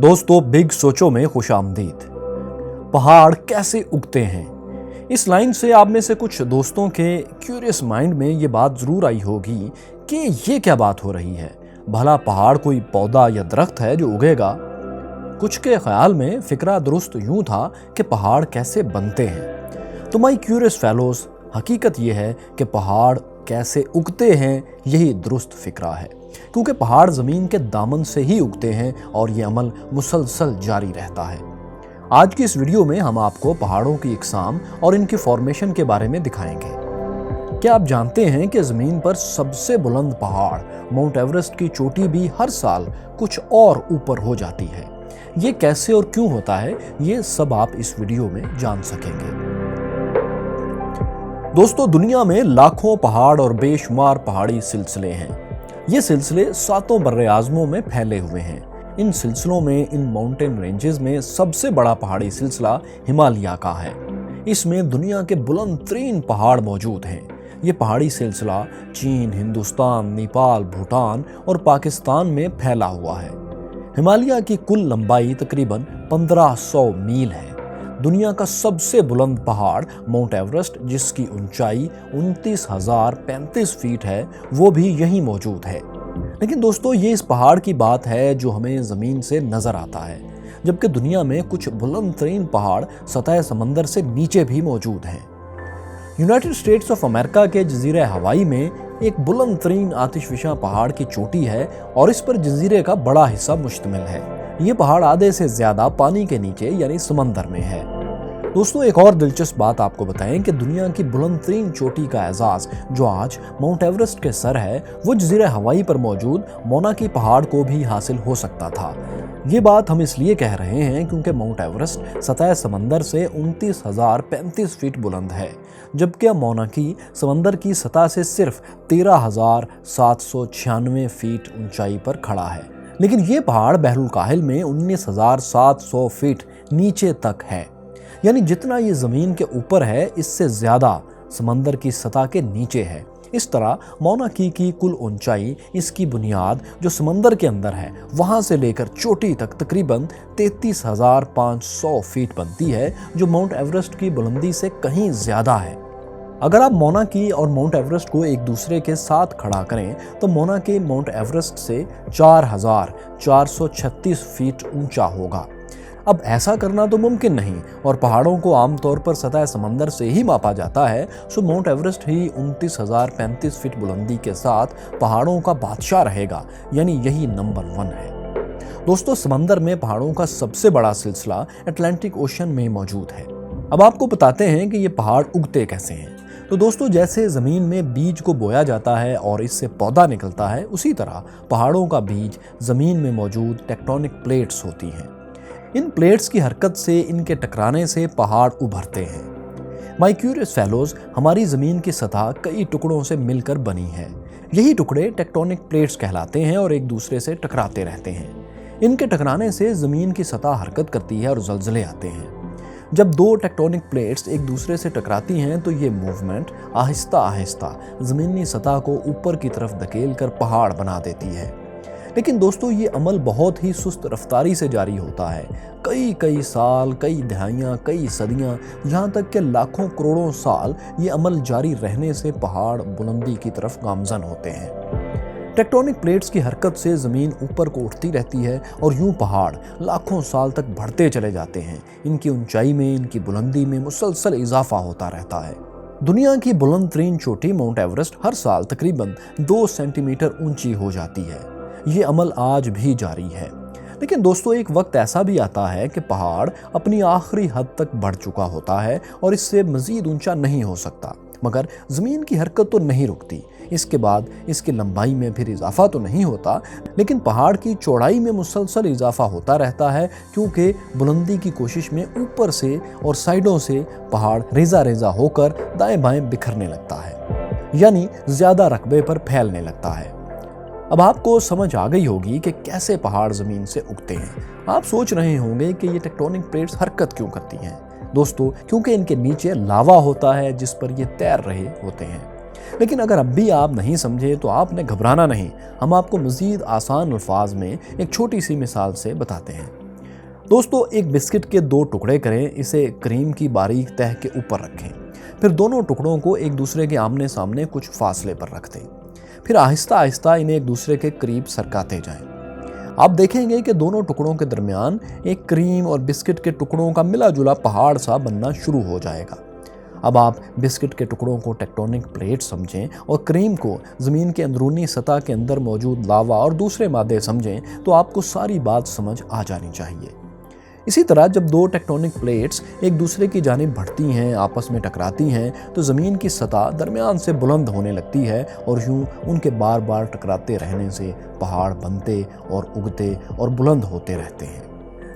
दोस्तों, बिग सोचो में खुशामदीद। पहाड़ कैसे उगते हैं? इस लाइन से आप में से कुछ दोस्तों के क्यूरियस माइंड में ये बात जरूर आई होगी कि ये क्या बात हो रही है। भला पहाड़ कोई पौधा या दरख्त है जो उगेगा? कुछ के ख्याल में फिक्रा दुरुस्त यूं था कि पहाड़ कैसे बनते हैं। तो माय क्यूरियस फेलोज, हकीकत ये है कि पहाड़ कैसे उगते हैं, यही दुरुस्त फिक्रा है। क्योंकि पहाड़ जमीन के दामन से ही उगते हैं और ये अमल मुसलसल जारी रहता है। आज की इस वीडियो में हम आपको पहाड़ों की इकसाम और इनकी फॉर्मेशन के बारे में दिखाएंगे। क्या आप जानते हैं कि जमीन पर सबसे बुलंद पहाड़ माउंट एवरेस्ट की चोटी भी हर साल कुछ और ऊपर हो जाती है? ये कैसे और क्यों होता है, ये सब आप इस वीडियो में जान सकेंगे। दोस्तों, दुनिया में लाखों पहाड़ और बेशुमार पहाड़ी सिलसिले हैं। ये सिलसिले सातों बर्रे आज़मों में फैले हुए हैं। इन सिलसिलों में, इन माउंटेन रेंजेस में सबसे बड़ा पहाड़ी सिलसिला हिमालय का है। इसमें दुनिया के बुलंद तरीन पहाड़ मौजूद हैं। ये पहाड़ी सिलसिला चीन, हिंदुस्तान, नेपाल, भूटान और पाकिस्तान में फैला हुआ है। हिमालय की कुल लंबाई तकरीबन 1500 मील है। दुनिया का सबसे बुलंद पहाड़ माउंट एवरेस्ट, जिसकी ऊंचाई 29,035 फीट है, वो भी यहीं मौजूद है। लेकिन दोस्तों, ये इस पहाड़ की बात है जो हमें ज़मीन से नज़र आता है, जबकि दुनिया में कुछ बुलंद तरीन पहाड़ सतह समंदर से नीचे भी मौजूद हैं। यूनाइटेड स्टेट्स ऑफ अमेरिका के जजीरे हवाई में एक बुलंद तरीन आतिशफिशा पहाड़ की चोटी है और इस पर जजीरे का बड़ा हिस्सा मुश्तमिल है। ये पहाड़ आधे से ज्यादा पानी के नीचे यानी समंदर में है। दोस्तों, एक और दिलचस्प बात आपको बताएं कि दुनिया की बुलंद तरीन चोटी का एजाज जो आज माउंट एवरेस्ट के सर है, वो जजीरे हवाई पर मौजूद मोनाकी पहाड़ को भी हासिल हो सकता था। ये बात हम इसलिए कह रहे हैं क्योंकि माउंट एवरेस्ट सतह समंदर से 29,035 फीट बुलंद है, जबकि मोनाकी समंदर की सतह से सिर्फ 13,796 फीट ऊंचाई पर खड़ा है। लेकिन ये पहाड़ बहरुल काहिल में 19,700 फीट नीचे तक है, यानी जितना ये जमीन के ऊपर है, इससे ज्यादा समंदर की सतह के नीचे है। इस तरह मोनाकी की कुल ऊंचाई, इसकी बुनियाद जो समंदर के अंदर है, वहां से लेकर चोटी तक तकरीबन 33,500 फीट बनती है, जो माउंट एवरेस्ट की बुलंदी से कहीं ज्यादा है। अगर आप मोनाकी और माउंट एवरेस्ट को एक दूसरे के साथ खड़ा करें तो मोनाकी माउंट एवरेस्ट से 4,436 फीट ऊंचा होगा। अब ऐसा करना तो मुमकिन नहीं, और पहाड़ों को आमतौर पर सतह समंदर से ही मापा जाता है, सो माउंट एवरेस्ट ही 29,035 फीट बुलंदी के साथ पहाड़ों का बादशाह रहेगा, यानी यही नंबर 1 है। दोस्तों, समंदर में पहाड़ों का सबसे बड़ा सिलसिला अटलांटिक ओशन में मौजूद है। अब आपको बताते हैं कि ये पहाड़ उगते कैसे हैं। तो दोस्तों, जैसे ज़मीन में बीज को बोया जाता है और इससे पौधा निकलता है, उसी तरह पहाड़ों का बीज ज़मीन में मौजूद टेक्टोनिक प्लेट्स होती हैं। इन प्लेट्स की हरकत से, इनके टकराने से पहाड़ उभरते हैं। माय क्यूरियस फेलोज, हमारी ज़मीन की सतह कई टुकड़ों से मिलकर बनी है। यही टुकड़े टेक्टोनिक प्लेट्स कहलाते हैं और एक दूसरे से टकराते रहते हैं। इनके टकराने से ज़मीन की सतह हरकत करती है और ज़लज़ले आते हैं। जब दो टेक्टोनिक प्लेट्स एक दूसरे से टकराती हैं तो ये मूवमेंट आहिस्ता आहिस्ता ज़मीनी सतह को ऊपर की तरफ धकेल कर पहाड़ बना देती है। लेकिन दोस्तों, ये अमल बहुत ही सुस्त रफ्तारी से जारी होता है। कई साल, कई दहाइयाँ, कई सदियाँ, यहाँ तक कि लाखों करोड़ों साल ये अमल जारी रहने से पहाड़ बुलंदी की तरफ गामजन होते हैं। टेक्टोनिक प्लेट्स की हरकत से ज़मीन ऊपर को उठती रहती है और यूं पहाड़ लाखों साल तक बढ़ते चले जाते हैं। इनकी ऊंचाई में, इनकी बुलंदी में मुसलसल इजाफा होता रहता है। दुनिया की बुलंद तरीन चोटी माउंट एवरेस्ट हर साल तकरीबन 2 सेंटीमीटर ऊंची हो जाती है। ये अमल आज भी जारी है। लेकिन दोस्तों, एक वक्त ऐसा भी आता है कि पहाड़ अपनी आखिरी हद तक बढ़ चुका होता है और इससे मज़ीद ऊंचा नहीं हो सकता, मगर ज़मीन की हरकत तो नहीं रुकती। इसके बाद इसकी लंबाई में फिर इजाफा तो नहीं होता, लेकिन पहाड़ की चौड़ाई में मुसलसल इजाफा होता रहता है, क्योंकि बुलंदी की कोशिश में ऊपर से और साइडों से पहाड़ रेजा रेजा होकर दाएं बाएं बिखरने लगता है, यानी ज़्यादा रकबे पर फैलने लगता है। अब आपको समझ आ गई होगी कि कैसे पहाड़ ज़मीन से उगते हैं। आप सोच रहे होंगे कि ये टेक्टोनिक प्लेट्स हरकत क्यों करती हैं। दोस्तों, क्योंकि इनके नीचे लावा होता है जिस पर ये तैर रहे होते हैं। लेकिन अगर अब भी आप नहीं समझे तो आपने घबराना नहीं, हम आपको मज़ीद आसान अल्फाज में एक छोटी सी मिसाल से बताते हैं। दोस्तों, एक बिस्किट के 2 टुकड़े करें, इसे क्रीम की बारीक तह के ऊपर रखें। फिर दोनों टुकड़ों को एक दूसरे के आमने सामने कुछ फासले पर रख दें। फिर आहिस्ता आहिस्ता इन्हें एक दूसरे के करीब सरकाते जाएं। आप देखेंगे कि दोनों टुकड़ों के दरमियान एक क्रीम और बिस्किट के टुकड़ों का मिला जुला पहाड़ सा बनना शुरू हो जाएगा। अब आप बिस्किट के टुकड़ों को टेक्टोनिक प्लेट समझें और क्रीम को ज़मीन के अंदरूनी सतह के अंदर मौजूद लावा और दूसरे मादे समझें, तो आपको सारी बात समझ आ जानी चाहिए। इसी तरह जब 2 टेक्टोनिक प्लेट्स एक दूसरे की जानिब बढ़ती हैं, आपस में टकराती हैं, तो ज़मीन की सतह दरमियान से बुलंद होने लगती है और यूं उनके बार बार टकराते रहने से पहाड़ बनते और उगते और बुलंद होते रहते हैं।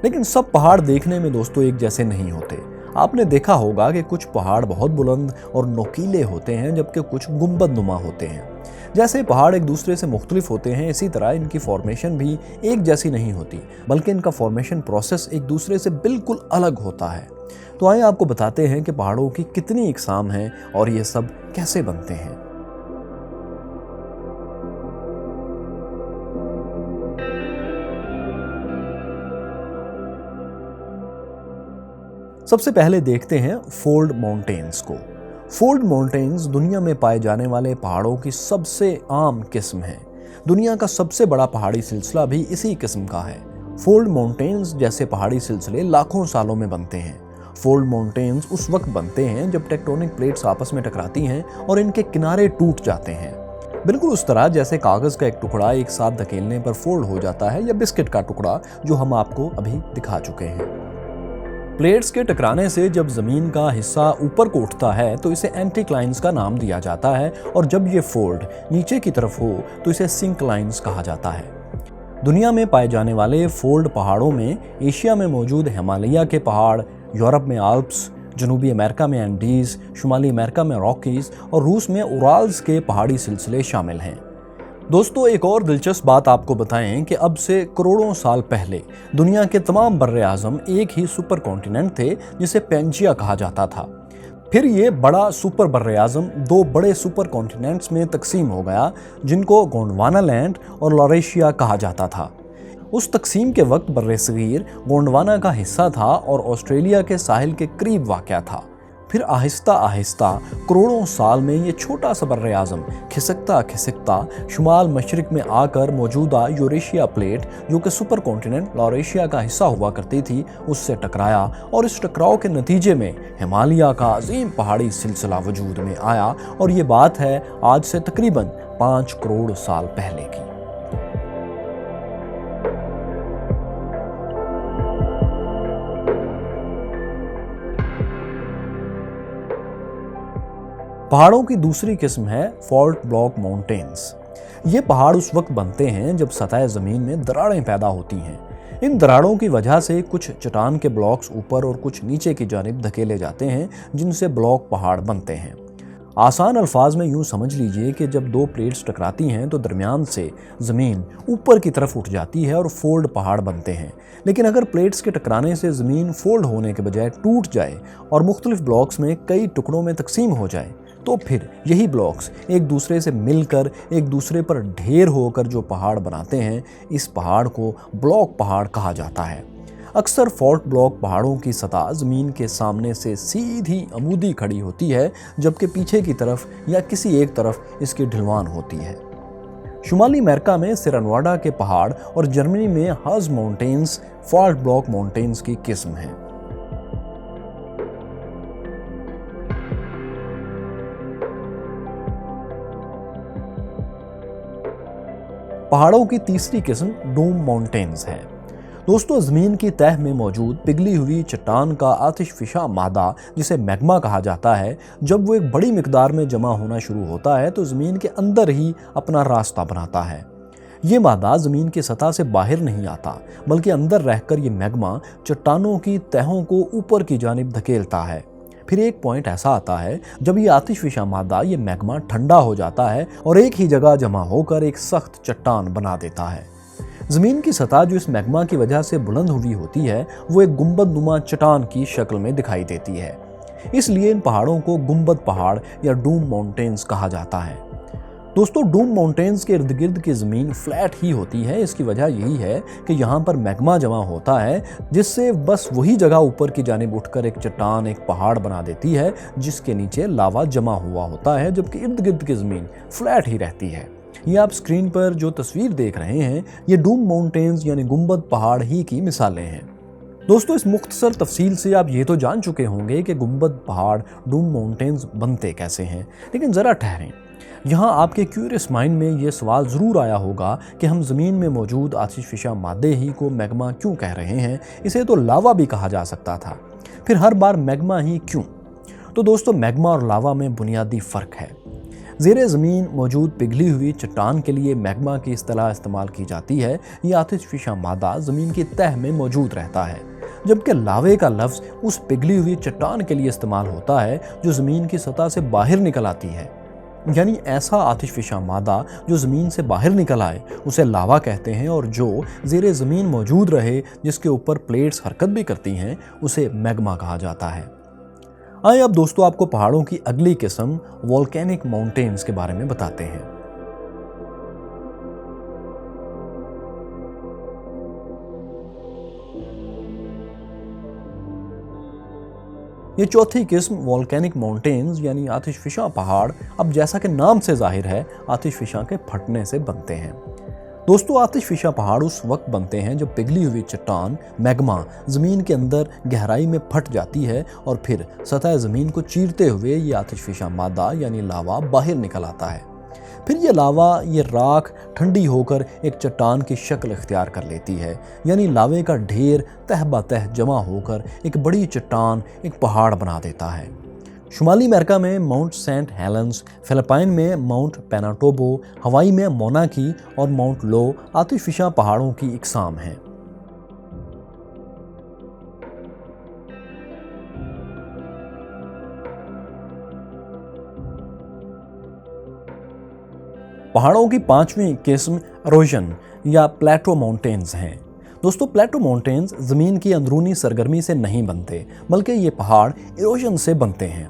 लेकिन सब पहाड़ देखने में दोस्तों एक जैसे नहीं होते। आपने देखा होगा कि कुछ पहाड़ बहुत बुलंद और नोकीले होते हैं, जबकि कुछ गुंबदनुमा होते हैं। जैसे पहाड़ एक दूसरे से मुख्तलिफ होते हैं, इसी तरह इनकी फॉर्मेशन भी एक जैसी नहीं होती, बल्कि इनका फॉर्मेशन प्रोसेस एक दूसरे से बिल्कुल अलग होता है। तो आइए आपको बताते हैं कि पहाड़ों की कितनी इकसाम हैं और ये सब कैसे बनते हैं। सबसे पहले देखते हैं फोल्ड माउंटेन्स को। फोल्ड माउंटेन्स दुनिया में पाए जाने वाले पहाड़ों की सबसे आम किस्म है। दुनिया का सबसे बड़ा पहाड़ी सिलसिला भी इसी किस्म का है। फोल्ड माउंटेन्स जैसे पहाड़ी सिलसिले लाखों सालों में बनते हैं। फोल्ड माउंटेन्स उस वक्त बनते हैं जब टेक्टोनिक प्लेट्स आपस में टकराती हैं और इनके किनारे टूट जाते हैं, बिल्कुल उस तरह जैसे कागज का एक टुकड़ा एक साथ धकेलने पर फोल्ड हो जाता है, या बिस्किट का टुकड़ा जो हम आपको अभी दिखा चुके हैं। प्लेट्स के टकराने से जब जमीन का हिस्सा ऊपर को उठता है तो इसे एंटीक्लाइन्स का नाम दिया जाता है, और जब ये फोल्ड नीचे की तरफ हो तो इसे सिंक्लाइन्स कहा जाता है। दुनिया में पाए जाने वाले फोल्ड पहाड़ों में एशिया में मौजूद हिमालय के पहाड़, यूरोप में आल्प्स, जनूबी अमेरिका में एंडीज, शुमाली अमेरिका में रॉकीज और रूस में उराल्स के पहाड़ी सिलसिले शामिल हैं। दोस्तों, एक और दिलचस्प बात आपको बताएं कि अब से करोड़ों साल पहले दुनिया के तमाम बर्रे आज़म एक ही सुपर कॉन्टिनेंट थे जिसे पेंजिया कहा जाता था। फिर ये बड़ा सुपर बर्रे आज़म 2 बड़े सुपर कॉन्टिनेंट्स में तकसीम हो गया, जिनको गोंडवाना लैंड और लॉरेशिया कहा जाता था। उस तकसीम के वक्त बर्रे सगीर गोंडवाना का हिस्सा था और ऑस्ट्रेलिया के साहिल के करीब वाक़या था। फिर आहिस्ता आहिस्ता करोड़ों साल में ये छोटा सा बर्रे आज़म खिसकता खिसकता शुमाल मशरिक में आकर मौजूदा यूरेशिया प्लेट, जो कि सुपर कॉन्टिनेंट लॉरेशिया का हिस्सा हुआ करती थी, उससे टकराया और इस टकराव के नतीजे में हिमालय का अजीम पहाड़ी सिलसिला वजूद में आया। और ये बात है आज से तकरीबन 5 करोड़ साल पहले की। पहाड़ों की दूसरी किस्म है फॉल्ट ब्लॉक माउंटेन्स। ये पहाड़ उस वक्त बनते हैं जब सतह ज़मीन में दरारें पैदा होती हैं। इन दरारों की वजह से कुछ चट्टान के ब्लॉक्स ऊपर और कुछ नीचे की जानिब धकेले जाते हैं, जिनसे ब्लॉक पहाड़ बनते हैं। आसान अल्फाज में यूँ समझ लीजिए कि जब 2 प्लेट्स टकराती हैं तो दरमियान से ज़मीन ऊपर की तरफ उठ जाती है और फोल्ड पहाड़ बनते हैं। लेकिन अगर प्लेट्स के टकराने से ज़मीन फोल्ड होने के बजाय टूट जाए और मुख्तलिफ ब्लॉक्स में कई टुकड़ों में तकसीम हो जाए, तो फिर यही ब्लॉक्स एक दूसरे से मिलकर एक दूसरे पर ढेर होकर जो पहाड़ बनाते हैं, इस पहाड़ को ब्लॉक पहाड़ कहा जाता है। अक्सर फॉल्ट ब्लॉक पहाड़ों की सतह ज़मीन के सामने से सीधी अमूदी खड़ी होती है, जबकि पीछे की तरफ या किसी एक तरफ इसकी ढलवान होती है। शुमाली अमेरिका में सिरनवाडा के पहाड़ और जर्मनी में हज माउंटेन्स फॉल्ट ब्लॉक माउंटेन्स की किस्म हैं। पहाड़ों की तीसरी किस्म डूम माउंटेन्स है। दोस्तों, ज़मीन की तह में मौजूद पिघली हुई चट्टान का आतिशफिशा मादा, जिसे मैग्मा कहा जाता है, जब वो एक बड़ी मिकदार में जमा होना शुरू होता है तो ज़मीन के अंदर ही अपना रास्ता बनाता है। ये मादा ज़मीन की सतह से बाहर नहीं आता, बल्कि अंदर रहकर ये मैग्मा चट्टानों की तहों को ऊपर की जानिब धकेलता है। फिर एक पॉइंट ऐसा आता है जब ये आतिशफिशा मादा, ये मैग्मा ठंडा हो जाता है और एक ही जगह जमा होकर एक सख्त चट्टान बना देता है। ज़मीन की सतह जो इस मैग्मा की वजह से बुलंद हुई होती है, वो एक गुंबदनुमा चट्टान की शक्ल में दिखाई देती है। इसलिए इन पहाड़ों को गुंबद पहाड़ या डूम माउंटेन्स कहा जाता है। दोस्तों डूम माउंटेन्स के इर्द गिर्द की ज़मीन फ्लैट ही होती है। इसकी वजह यही है कि यहाँ पर मैग्मा जमा होता है, जिससे बस वही जगह ऊपर की जानिब उठकर एक चट्टान, एक पहाड़ बना देती है जिसके नीचे लावा जमा हुआ होता है, जबकि इर्द गिर्द की ज़मीन फ्लैट ही रहती है। ये आप स्क्रीन पर जो तस्वीर देख रहे हैं, ये डूम माउंटेन्स यानी गुंबद पहाड़ ही की मिसालें हैं। दोस्तों इस मुख्तसर तफसील से आप ये तो जान चुके होंगे कि गुंबद पहाड़, डूम माउंटेन्स बनते कैसे हैं, लेकिन ज़रा ठहरें। यहाँ आपके क्यूरियस माइंड में ये सवाल ज़रूर आया होगा कि हम ज़मीन में मौजूद आतिशफ़िशा मादे ही को मैग्मा क्यों कह रहे हैं, इसे तो लावा भी कहा जा सकता था, फिर हर बार मैग्मा ही क्यों? तो दोस्तों मैग्मा और लावा में बुनियादी फ़र्क है। ज़ेरे ज़मीन मौजूद पिघली हुई चट्टान के लिए मैग्मा की इस्तिलाह इस्तेमाल की जाती है। ये आतिशफ़िशा मादा ज़मीन की तह में मौजूद रहता है, जबकि लावे का लफ्ज़ उस पिघली हुई चट्टान के लिए इस्तेमाल होता है जो ज़मीन की सतह से बाहर निकल आती है। यानी ऐसा आतिशफ़िशा मादा जो ज़मीन से बाहर निकल आए उसे लावा कहते हैं, और जो ज़ेरे ज़मीन मौजूद रहे जिसके ऊपर प्लेट्स हरकत भी करती हैं उसे मैग्मा कहा जाता है। आइए अब दोस्तों आपको पहाड़ों की अगली किस्म वोल्केनिक माउंटेन्स के बारे में बताते हैं। ये चौथी किस्म वोल्केनिक माउंटेन्स यानी आतिशफ़िशा पहाड़, अब जैसा कि नाम से जाहिर है आतिशफ़िशा के फटने से बनते हैं। दोस्तों आतिशफ़िशा पहाड़ उस वक्त बनते हैं जब पिघली हुई चट्टान मैग्मा ज़मीन के अंदर गहराई में फट जाती है और फिर सतह ज़मीन को चीरते हुए ये आतिशफ़िशा मादा यानी लावा बाहर निकल आता है। फिर ये लावा, ये राख ठंडी होकर एक चट्टान की शक्ल इख्तियार कर लेती है, यानी लावे का ढेर तह ब तह जमा होकर एक बड़ी चट्टान, एक पहाड़ बना देता है। शुमाली अमेरिका में माउंट सेंट हेलेंस, फिलिपाइन में माउंट पेनाटोबो, हवाई में मोना की और माउंट लो आतिशफ़िशा पहाड़ों की इकसाम हैं। पहाड़ों की पांचवीं किस्म इरोजन या प्लेटो माउंटेन्स हैं। दोस्तों प्लेटो माउंटेन्स ज़मीन की अंदरूनी सरगर्मी से नहीं बनते, बल्कि ये पहाड़ इरोजन से बनते हैं।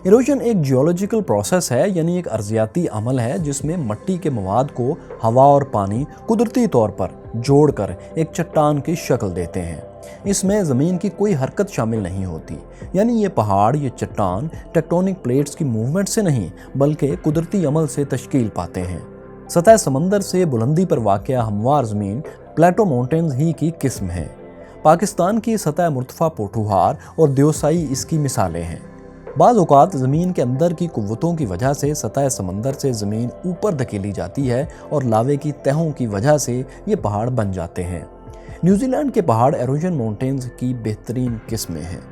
इरोजन एक जियोलॉजिकल प्रोसेस है, यानी एक अर्जियाती अमल है जिसमें मिट्टी के मवाद को हवा और पानी कुदरती तौर पर जोड़कर एक चट्टान की शक्ल देते हैं। इसमें ज़मीन की कोई हरकत शामिल नहीं होती, यानी ये पहाड़, ये चट्टान टेक्टोनिक प्लेट्स की मूवमेंट से नहीं बल्कि कुदरती अमल से तश्कील पाते हैं। सतह समंदर से बुलंदी पर वाक़या हमवार ज़मीन प्लेटो माउंटेन्स ही की किस्म है। पाकिस्तान की सतह मुर्तफ़ा पोठुहार और देओसाई इसकी मिसालें हैं। बाज़ औक़ात ज़मीन के अंदर की कुव्वतों की वजह से सतह समंदर से ज़मीन ऊपर धकेली जाती है और लावे की तहों की वजह से ये पहाड़ बन जाते हैं। न्यूजीलैंड के पहाड़ इरोजन माउंटेन्स की बेहतरीन किस्में हैं।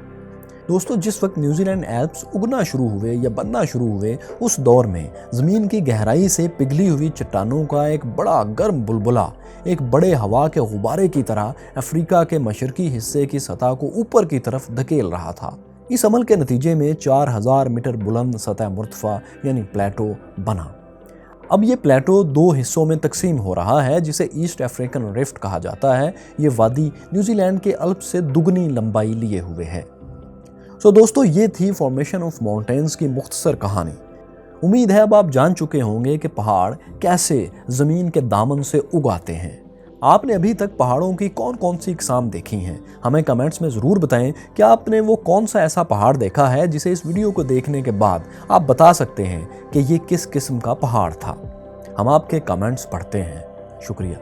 दोस्तों जिस वक्त न्यूजीलैंड एल्प्स उगना शुरू हुए या बनना शुरू हुए, उस दौर में ज़मीन की गहराई से पिघली हुई चट्टानों का एक बड़ा गर्म बुलबुला एक बड़े हवा के गुब्बारे की तरह अफ्रीका के मशरकी हिस्से की सतह को ऊपर की तरफ धकेल रहा था। इस अमल के नतीजे में 4000 मीटर बुलंद सतह मुर्तफ़ा यानी प्लेटो बना। अब ये प्लेटो दो हिस्सों में तकसीम हो रहा है, जिसे ईस्ट अफ्रीकन रिफ्ट कहा जाता है। ये वादी न्यूजीलैंड के अल्प से दुगनी लंबाई लिए हुए है। दोस्तों ये थी फॉर्मेशन ऑफ माउंटेन्स की मुख्तसर कहानी। उम्मीद है अब आप जान चुके होंगे कि पहाड़ कैसे ज़मीन के दामन से उगाते हैं। आपने अभी तक पहाड़ों की कौन कौन सी इकसाम देखी हैं? हमें कमेंट्स में ज़रूर बताएं कि आपने वो कौन सा ऐसा पहाड़ देखा है जिसे इस वीडियो को देखने के बाद आप बता सकते हैं कि ये किस किस्म का पहाड़ था। हम आपके कमेंट्स पढ़ते हैं। शुक्रिया।